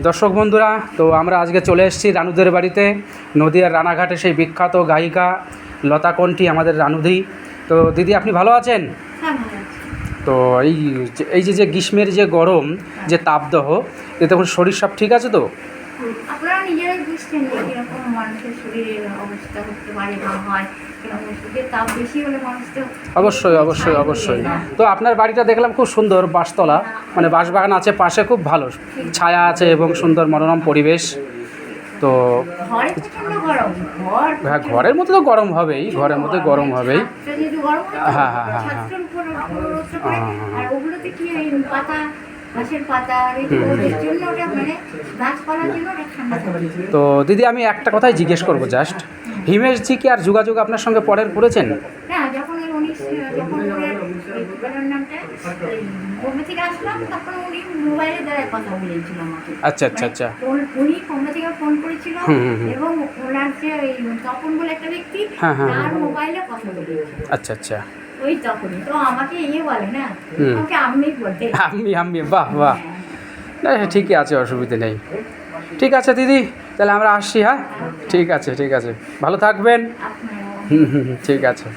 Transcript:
দর্শক বন্ধুরা, তো আমরা আজকে চলে এসেছি রানুদের বাড়িতে। নদীয়ার রানাঘাটে সেই বিখ্যাত গায়িকা লতা কণ্ঠী আমাদের রানুদি। তো দিদি, আপনি ভালো আছেন? তো এই যে গ্রীষ্মের যে গরম, যে তাপদাহ, এতে তখন শরীর সব ঠিক আছে তো? আপনারা নিজেরাই বুঝছেন যে এরকম মানুষের শরীরের অবস্থা করতে পারে বা হয়, তাপ বেশি হলে মানুষ তো অবশ্যই অবশ্যই অবশ্যই। তো আপনার বাড়িটা দেখলাম খুব সুন্দর, বাঁশতলা, মানে বাঁশবাগান আছে পাশে, খুব ভালো ছায়া আছে এবং সুন্দর মনোরম পরিবেশ। তো হ্যাঁ, ঘরের মধ্যে তো গরম হবেই, ঘরের মধ্যে গরম হবেই। হ্যাঁ হ্যাঁ হ্যাঁ হ্যাঁ। তো দিদি, আমি একটা কথাই জিজ্ঞেস করবো জাস্ট, হিমেশজি কি আর যোগাযোগ আপনার সঙ্গে পরের করেছেন? আচ্ছা আচ্ছা আচ্ছা। উনি বোম্বে থেকে ফোন করেছিল এবং ওনার যে তপন বলে একটা ব্যক্তি, তার মোবাইলে কথা বলেছিল। আচ্ছা আচ্ছা। ওই তখনই তো আমাকে বলে না, আমাকে আম্মি বলতে। আম্মি, বাহ বাহ। হ্যাঁ, ঠিকই আছে, অসুবিধে নেই। ঠিক আছে দিদি, তাহলে আমরা আসছি। হ্যাঁ, ঠিক আছে ঠিক আছে, ভালো থাকবেন। ঠিক আছে।